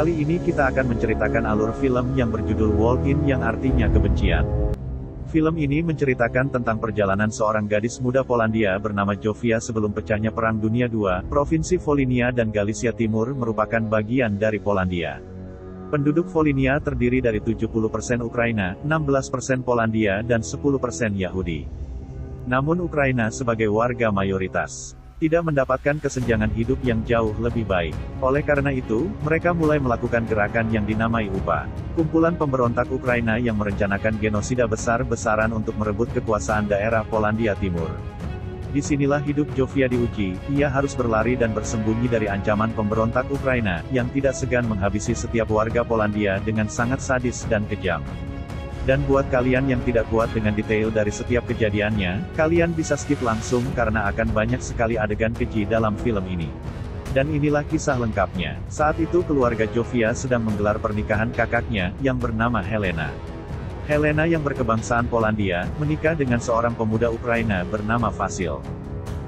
Kali ini kita akan menceritakan alur film yang berjudul Walk-in yang artinya kebencian. Film ini menceritakan tentang perjalanan seorang gadis muda Polandia bernama Zofia sebelum pecahnya Perang Dunia II. Provinsi Volhynia dan Galicia Timur merupakan bagian dari Polandia. Penduduk Volhynia terdiri dari 70% Ukraina, 16% Polandia dan 10% Yahudi. Namun Ukraina sebagai warga mayoritas tidak mendapatkan kesenjangan hidup yang jauh lebih baik. Oleh karena itu, mereka mulai melakukan gerakan yang dinamai UPA. Kumpulan pemberontak Ukraina yang merencanakan genosida besar-besaran untuk merebut kekuasaan daerah Polandia Timur. Disinilah hidup Zofia diuji, ia harus berlari dan bersembunyi dari ancaman pemberontak Ukraina, yang tidak segan menghabisi setiap warga Polandia dengan sangat sadis dan kejam. Dan buat kalian yang tidak kuat dengan detail dari setiap kejadiannya, kalian bisa skip langsung karena akan banyak sekali adegan keji dalam film ini. Dan inilah kisah lengkapnya. Saat itu keluarga Zofia sedang menggelar pernikahan kakaknya, yang bernama Helena. Helena yang berkebangsaan Polandia, menikah dengan seorang pemuda Ukraina bernama Vasil.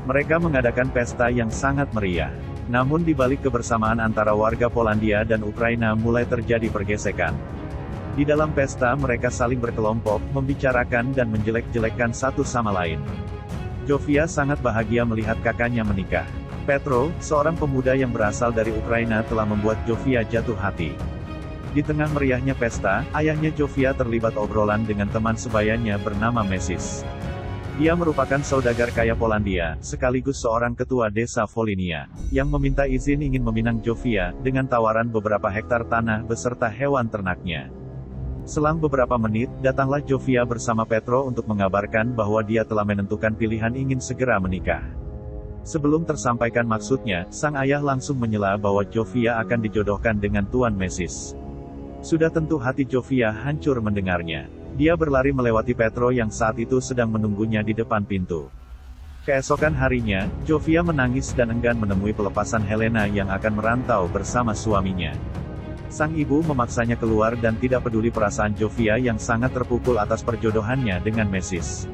Mereka mengadakan pesta yang sangat meriah. Namun di balik kebersamaan antara warga Polandia dan Ukraina mulai terjadi pergesekan. Di dalam pesta mereka saling berkelompok, membicarakan dan menjelek-jelekkan satu sama lain. Zofia sangat bahagia melihat kakaknya menikah. Petro, seorang pemuda yang berasal dari Ukraina telah membuat Zofia jatuh hati. Di tengah meriahnya pesta, ayahnya Zofia terlibat obrolan dengan teman sebayanya bernama Mesis. Dia merupakan saudagar kaya Polandia, sekaligus seorang ketua desa Volhynia, yang meminta izin ingin meminang Zofia, dengan tawaran beberapa hektar tanah beserta hewan ternaknya. Selang beberapa menit, datanglah Zofia bersama Petro untuk mengabarkan bahwa dia telah menentukan pilihan ingin segera menikah. Sebelum tersampaikan maksudnya, sang ayah langsung menyela bahwa Zofia akan dijodohkan dengan Tuan Mesis. Sudah tentu hati Zofia hancur mendengarnya. Dia berlari melewati Petro yang saat itu sedang menunggunya di depan pintu. Keesokan harinya, Zofia menangis dan enggan menemui pelepasan Helena yang akan merantau bersama suaminya. Sang ibu memaksanya keluar dan tidak peduli perasaan Zofia yang sangat terpukul atas perjodohannya dengan Mesis.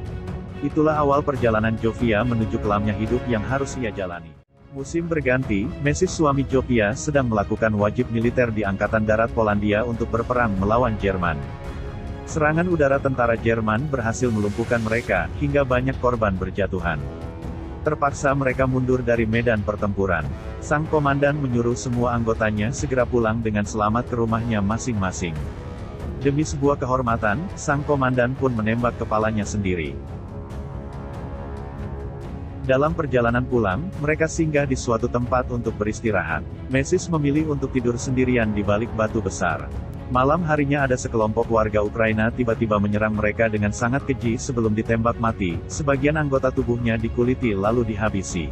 Itulah awal perjalanan Zofia menuju kelamnya hidup yang harus ia jalani. Musim berganti, Mesis suami Zofia sedang melakukan wajib militer di Angkatan Darat Polandia untuk berperang melawan Jerman. Serangan udara tentara Jerman berhasil melumpuhkan mereka, hingga banyak korban berjatuhan. Terpaksa mereka mundur dari medan pertempuran. Sang komandan menyuruh semua anggotanya segera pulang dengan selamat ke rumahnya masing-masing. Demi sebuah kehormatan, sang komandan pun menembak kepalanya sendiri. Dalam perjalanan pulang, mereka singgah di suatu tempat untuk beristirahat. Mesis memilih untuk tidur sendirian di balik batu besar. Malam harinya ada sekelompok warga Ukraina tiba-tiba menyerang mereka dengan sangat keji sebelum ditembak mati, sebagian anggota tubuhnya dikuliti lalu dihabisi.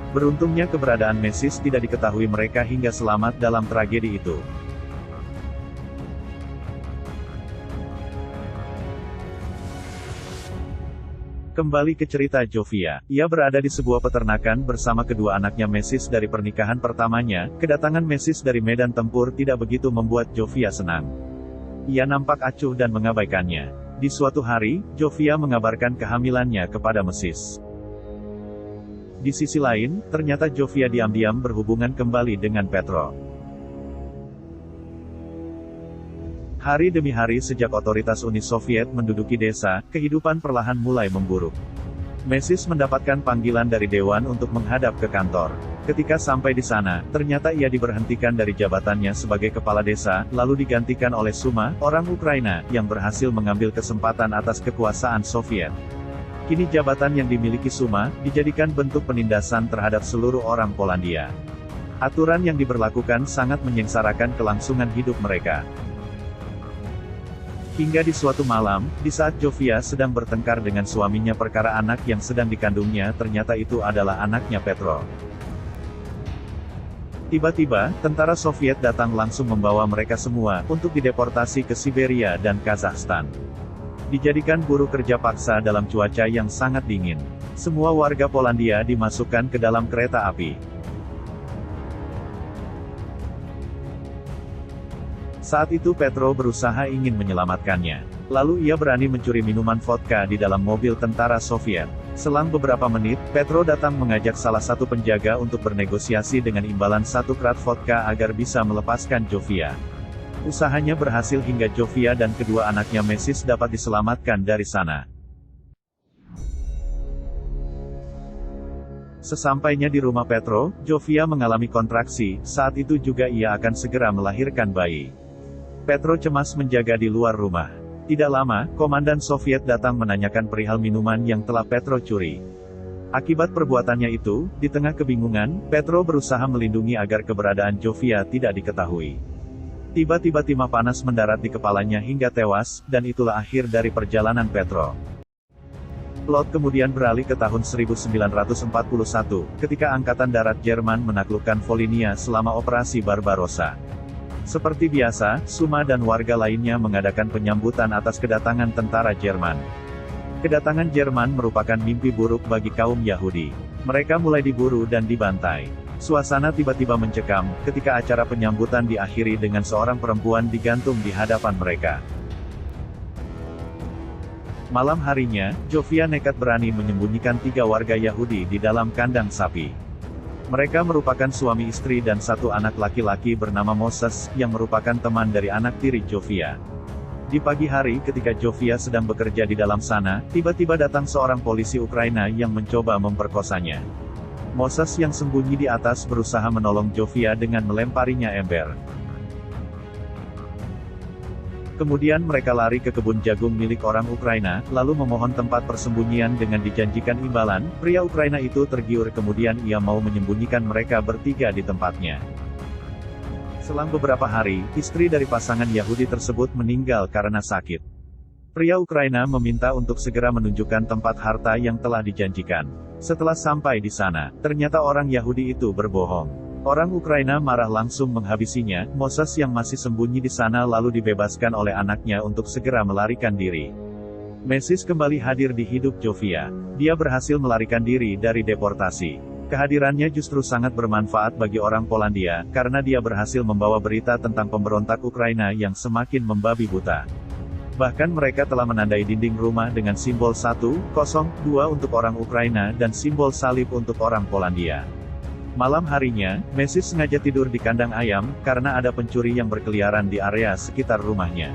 Beruntungnya keberadaan Mesis tidak diketahui mereka hingga selamat dalam tragedi itu. Kembali ke cerita Zofia. Ia berada di sebuah peternakan bersama kedua anaknya Mesis dari pernikahan pertamanya. Kedatangan Mesis dari medan tempur tidak begitu membuat Zofia senang. Ia nampak acuh dan mengabaikannya. Di suatu hari, Zofia mengabarkan kehamilannya kepada Mesis. Di sisi lain, ternyata Zofia diam-diam berhubungan kembali dengan Petro. Hari demi hari sejak otoritas Uni Soviet menduduki desa, kehidupan perlahan mulai memburuk. Mesis mendapatkan panggilan dari Dewan untuk menghadap ke kantor. Ketika sampai di sana, ternyata ia diberhentikan dari jabatannya sebagai kepala desa, lalu digantikan oleh Suma, orang Ukraina, yang berhasil mengambil kesempatan atas kekuasaan Soviet. Kini jabatan yang dimiliki Suma, dijadikan bentuk penindasan terhadap seluruh orang Polandia. Aturan yang diberlakukan sangat menyengsarakan kelangsungan hidup mereka. Hingga di suatu malam, di saat Zofia sedang bertengkar dengan suaminya perkara anak yang sedang dikandungnya, ternyata itu adalah anaknya Petro. Tiba-tiba, tentara Soviet datang langsung membawa mereka semua, untuk dideportasi ke Siberia dan Kazakhstan. Dijadikan buruh kerja paksa dalam cuaca yang sangat dingin. Semua warga Polandia dimasukkan ke dalam kereta api. Saat itu Petro berusaha ingin menyelamatkannya. Lalu ia berani mencuri minuman vodka di dalam mobil tentara Soviet. Selang beberapa menit, Petro datang mengajak salah satu penjaga untuk bernegosiasi dengan imbalan 1 krat vodka agar bisa melepaskan Zofia. Usahanya berhasil hingga Zofia dan kedua anaknya Mesiis dapat diselamatkan dari sana. Sesampainya di rumah Petro, Zofia mengalami kontraksi, saat itu juga ia akan segera melahirkan bayi. Petro cemas menjaga di luar rumah. Tidak lama, Komandan Soviet datang menanyakan perihal minuman yang telah Petro curi. Akibat perbuatannya itu, di tengah kebingungan, Petro berusaha melindungi agar keberadaan Zofia tidak diketahui. Tiba-tiba timah panas mendarat di kepalanya hingga tewas, dan itulah akhir dari perjalanan Petro. Plot kemudian beralih ke tahun 1941, ketika Angkatan Darat Jerman menaklukkan Volhynia selama Operasi Barbarossa. Seperti biasa, Suma dan warga lainnya mengadakan penyambutan atas kedatangan tentara Jerman. Kedatangan Jerman merupakan mimpi buruk bagi kaum Yahudi. Mereka mulai diburu dan dibantai. Suasana tiba-tiba mencekam, ketika acara penyambutan diakhiri dengan seorang perempuan digantung di hadapan mereka. Malam harinya, Zofia nekat berani menyembunyikan 3 warga Yahudi di dalam kandang sapi. Mereka merupakan suami istri dan 1 anak laki-laki bernama Moses, yang merupakan teman dari anak tiri Zofia. Di pagi hari ketika Zofia sedang bekerja di dalam sana, tiba-tiba datang seorang polisi Ukraina yang mencoba memperkosanya. Moses yang sembunyi di atas berusaha menolong Zofia dengan melemparinya ember. Kemudian mereka lari ke kebun jagung milik orang Ukraina, lalu memohon tempat persembunyian dengan dijanjikan imbalan. Pria Ukraina itu tergiur kemudian ia mau menyembunyikan mereka bertiga di tempatnya. Selang beberapa hari, istri dari pasangan Yahudi tersebut meninggal karena sakit. Pria Ukraina meminta untuk segera menunjukkan tempat harta yang telah dijanjikan. Setelah sampai di sana, ternyata orang Yahudi itu berbohong. Orang Ukraina marah langsung menghabisinya. Moses yang masih sembunyi di sana lalu dibebaskan oleh anaknya untuk segera melarikan diri. Mesiis kembali hadir di hidup Zofia. Dia berhasil melarikan diri dari deportasi. Kehadirannya justru sangat bermanfaat bagi orang Polandia, karena dia berhasil membawa berita tentang pemberontak Ukraina yang semakin membabi buta. Bahkan mereka telah menandai dinding rumah dengan simbol 102 untuk orang Ukraina dan simbol salib untuk orang Polandia. Malam harinya, Mesiis sengaja tidur di kandang ayam, karena ada pencuri yang berkeliaran di area sekitar rumahnya.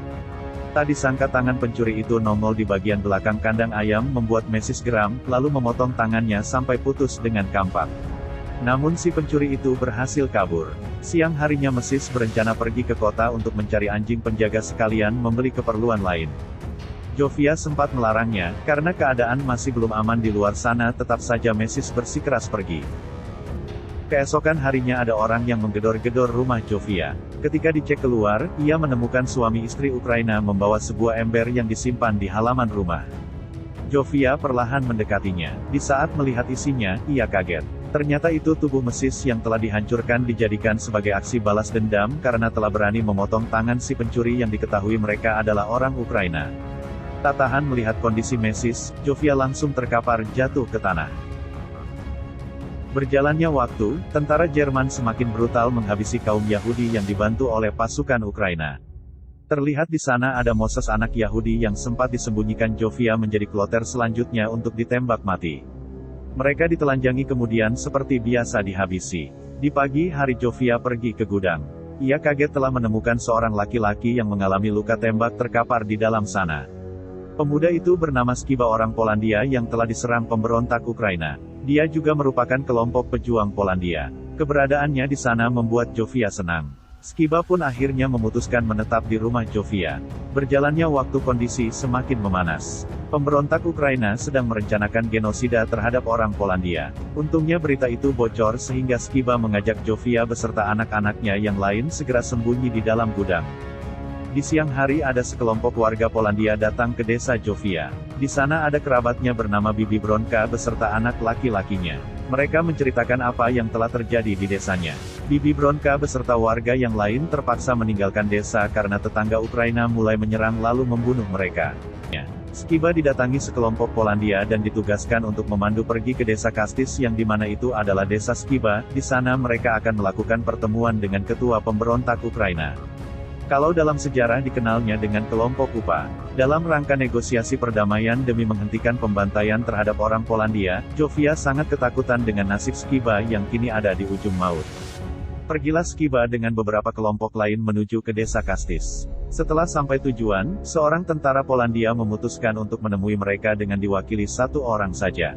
Tak disangka tangan pencuri itu nongol di bagian belakang kandang ayam membuat Mesiis geram, lalu memotong tangannya sampai putus dengan kampak. Namun si pencuri itu berhasil kabur. Siang harinya Mesiis berencana pergi ke kota untuk mencari anjing penjaga sekalian membeli keperluan lain. Zofia sempat melarangnya, karena keadaan masih belum aman di luar sana. Tetap saja Mesiis bersikeras pergi. Keesokan harinya ada orang yang menggedor-gedor rumah Zofia. Ketika dicek keluar, ia menemukan suami istri Ukraina membawa sebuah ember yang disimpan di halaman rumah. Zofia perlahan mendekatinya. Di saat melihat isinya, ia kaget. Ternyata itu tubuh Mesiis yang telah dihancurkan dijadikan sebagai aksi balas dendam karena telah berani memotong tangan si pencuri yang diketahui mereka adalah orang Ukraina. Tak tahan melihat kondisi Mesiis, Zofia langsung terkapar jatuh ke tanah. Berjalannya waktu, tentara Jerman semakin brutal menghabisi kaum Yahudi yang dibantu oleh pasukan Ukraina. Terlihat di sana ada Moses anak Yahudi yang sempat disembunyikan Zofia menjadi kloter selanjutnya untuk ditembak mati. Mereka ditelanjangi kemudian seperti biasa dihabisi. Di pagi hari Zofia pergi ke gudang. Ia kaget telah menemukan seorang laki-laki yang mengalami luka tembak terkapar di dalam sana. Pemuda itu bernama Skiba, orang Polandia yang telah diserang pemberontak Ukraina. Dia juga merupakan kelompok pejuang Polandia. Keberadaannya di sana membuat Zofia senang. Skiba pun akhirnya memutuskan menetap di rumah Zofia. Berjalannya waktu kondisi semakin memanas. Pemberontak Ukraina sedang merencanakan genosida terhadap orang Polandia. Untungnya berita itu bocor sehingga Skiba mengajak Zofia beserta anak-anaknya yang lain segera sembunyi di dalam gudang. Di siang hari ada sekelompok warga Polandia datang ke desa Zofia. Di sana ada kerabatnya bernama Bibi Bronka beserta anak laki-lakinya. Mereka menceritakan apa yang telah terjadi di desanya. Bibi Bronka beserta warga yang lain terpaksa meninggalkan desa karena tetangga Ukraina mulai menyerang lalu membunuh mereka. Skiba didatangi sekelompok Polandia dan ditugaskan untuk memandu pergi ke desa Kastis yang dimana itu adalah desa Skiba. Di sana mereka akan melakukan pertemuan dengan ketua pemberontak Ukraina. Kalau dalam sejarah dikenalnya dengan kelompok UPA. Dalam rangka negosiasi perdamaian demi menghentikan pembantaian terhadap orang Polandia, Zofia sangat ketakutan dengan nasib Skiba yang kini ada di ujung maut. Pergilah Skiba dengan beberapa kelompok lain menuju ke desa Kastis. Setelah sampai tujuan, seorang tentara Polandia memutuskan untuk menemui mereka dengan diwakili satu orang saja.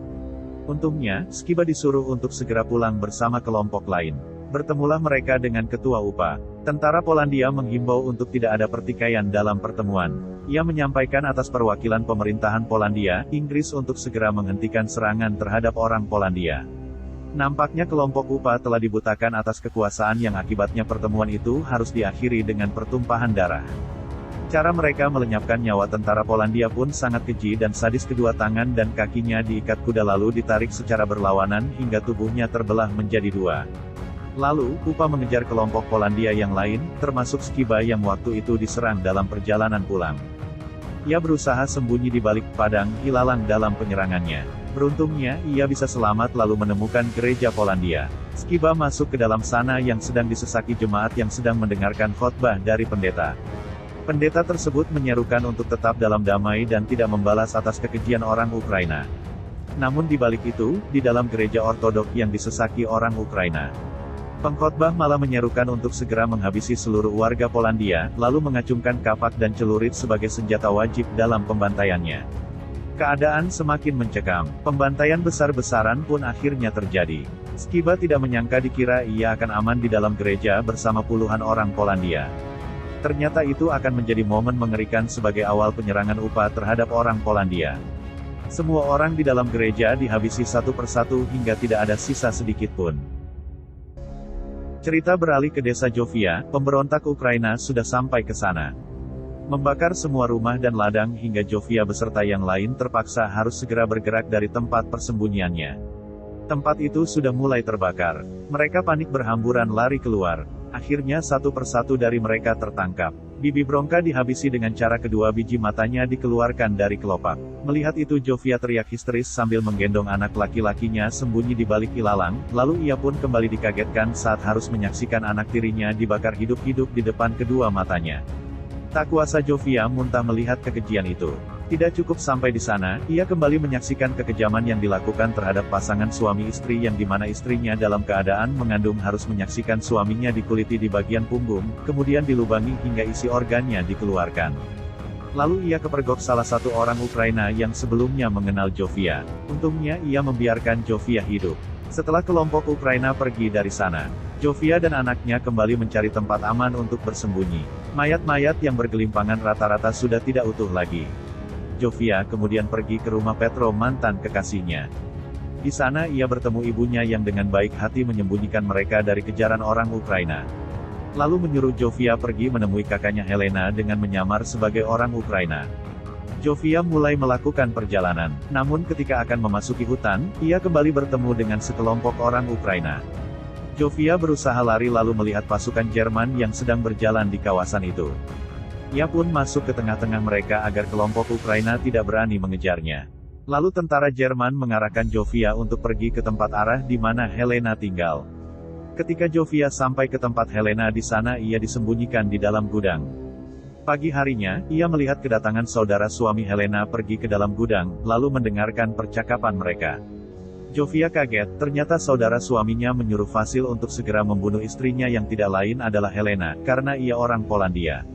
Untungnya, Skiba disuruh untuk segera pulang bersama kelompok lain. Bertemulah mereka dengan ketua UPA. Tentara Polandia menghimbau untuk tidak ada pertikaian dalam pertemuan. Ia menyampaikan atas perwakilan pemerintahan Polandia, Inggris untuk segera menghentikan serangan terhadap orang Polandia. Nampaknya kelompok UPA telah dibutakan atas kekuasaan yang akibatnya pertemuan itu harus diakhiri dengan pertumpahan darah. Cara mereka melenyapkan nyawa tentara Polandia pun sangat keji dan sadis. Kedua tangan dan kakinya diikat kuda lalu ditarik secara berlawanan hingga tubuhnya terbelah menjadi dua. Lalu, UPA mengejar kelompok Polandia yang lain, termasuk Skiba yang waktu itu diserang dalam perjalanan pulang. Ia berusaha sembunyi di balik padang ilalang dalam penyerangannya. Beruntungnya, ia bisa selamat lalu menemukan gereja Polandia. Skiba masuk ke dalam sana yang sedang disesaki jemaat yang sedang mendengarkan khotbah dari pendeta. Pendeta tersebut menyerukan untuk tetap dalam damai dan tidak membalas atas kekejian orang Ukraina. Namun di balik itu, di dalam gereja ortodok yang disesaki orang Ukraina, pengkhotbah malah menyerukan untuk segera menghabisi seluruh warga Polandia, lalu mengacungkan kapak dan celurit sebagai senjata wajib dalam pembantaiannya. Keadaan semakin mencekam. Pembantaian besar-besaran pun akhirnya terjadi. Skiba tidak menyangka dikira ia akan aman di dalam gereja bersama puluhan orang Polandia. Ternyata itu akan menjadi momen mengerikan sebagai awal penyerangan UPA terhadap orang Polandia. Semua orang di dalam gereja dihabisi satu persatu hingga tidak ada sisa sedikit pun. Cerita beralih ke desa Zofia, pemberontak Ukraina sudah sampai ke sana. Membakar semua rumah dan ladang hingga Zofia beserta yang lain terpaksa harus segera bergerak dari tempat persembunyiannya. Tempat itu sudah mulai terbakar. Mereka panik berhamburan lari keluar. Akhirnya satu persatu dari mereka tertangkap. Bibi Bronka dihabisi dengan cara kedua biji matanya dikeluarkan dari kelopak. Melihat itu Zofia teriak histeris sambil menggendong anak laki-lakinya sembunyi di balik ilalang, lalu ia pun kembali dikagetkan saat harus menyaksikan anak tirinya dibakar hidup-hidup di depan kedua matanya. Tak kuasa Zofia muntah melihat kekejian itu. Tidak cukup sampai di sana, ia kembali menyaksikan kekejaman yang dilakukan terhadap pasangan suami istri yang dimana istrinya dalam keadaan mengandung harus menyaksikan suaminya dikuliti di bagian punggung, kemudian dilubangi hingga isi organnya dikeluarkan. Lalu ia kepergok salah satu orang Ukraina yang sebelumnya mengenal Zofia. Untungnya ia membiarkan Zofia hidup. Setelah kelompok Ukraina pergi dari sana, Zofia dan anaknya kembali mencari tempat aman untuk bersembunyi. Mayat-mayat yang bergelimpangan rata-rata sudah tidak utuh lagi. Zofia kemudian pergi ke rumah Petro, mantan kekasihnya. Di sana ia bertemu ibunya yang dengan baik hati menyembunyikan mereka dari kejaran orang Ukraina. Lalu menyuruh Zofia pergi menemui kakaknya Helena dengan menyamar sebagai orang Ukraina. Zofia mulai melakukan perjalanan. Namun ketika akan memasuki hutan, ia kembali bertemu dengan sekelompok orang Ukraina. Zofia berusaha lari lalu melihat pasukan Jerman yang sedang berjalan di kawasan itu. Ia pun masuk ke tengah-tengah mereka agar kelompok Ukraina tidak berani mengejarnya. Lalu tentara Jerman mengarahkan Zofia untuk pergi ke tempat arah di mana Helena tinggal. Ketika Zofia sampai ke tempat Helena di sana ia disembunyikan di dalam gudang. Pagi harinya, ia melihat kedatangan saudara suami Helena pergi ke dalam gudang, lalu mendengarkan percakapan mereka. Zofia kaget, ternyata saudara suaminya menyuruh Vasil untuk segera membunuh istrinya yang tidak lain adalah Helena, karena ia orang Polandia.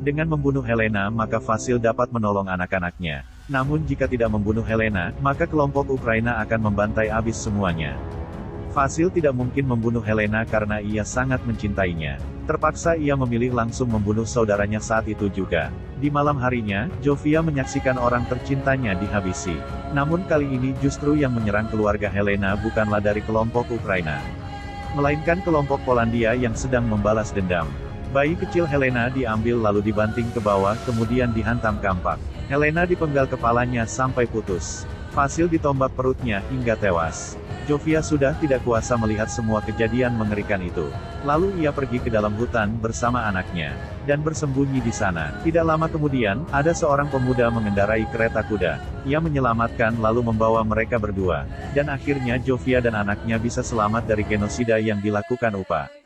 Dengan membunuh Helena maka Vasil dapat menolong anak-anaknya. Namun jika tidak membunuh Helena, maka kelompok Ukraina akan membantai habis semuanya. Vasil tidak mungkin membunuh Helena karena ia sangat mencintainya. Terpaksa ia memilih langsung membunuh saudaranya saat itu juga. Di malam harinya, Zofia menyaksikan orang tercintanya dihabisi. Namun kali ini justru yang menyerang keluarga Helena bukanlah dari kelompok Ukraina, melainkan kelompok Polandia yang sedang membalas dendam. Bayi kecil Helena diambil lalu dibanting ke bawah kemudian dihantam kampak. Helena dipenggal kepalanya sampai putus. Vasil ditombak perutnya hingga tewas. Zofia sudah tidak kuasa melihat semua kejadian mengerikan itu. Lalu ia pergi ke dalam hutan bersama anaknya dan bersembunyi di sana. Tidak lama kemudian, ada seorang pemuda mengendarai kereta kuda. Ia menyelamatkan lalu membawa mereka berdua. Dan akhirnya Zofia dan anaknya bisa selamat dari genosida yang dilakukan UPA.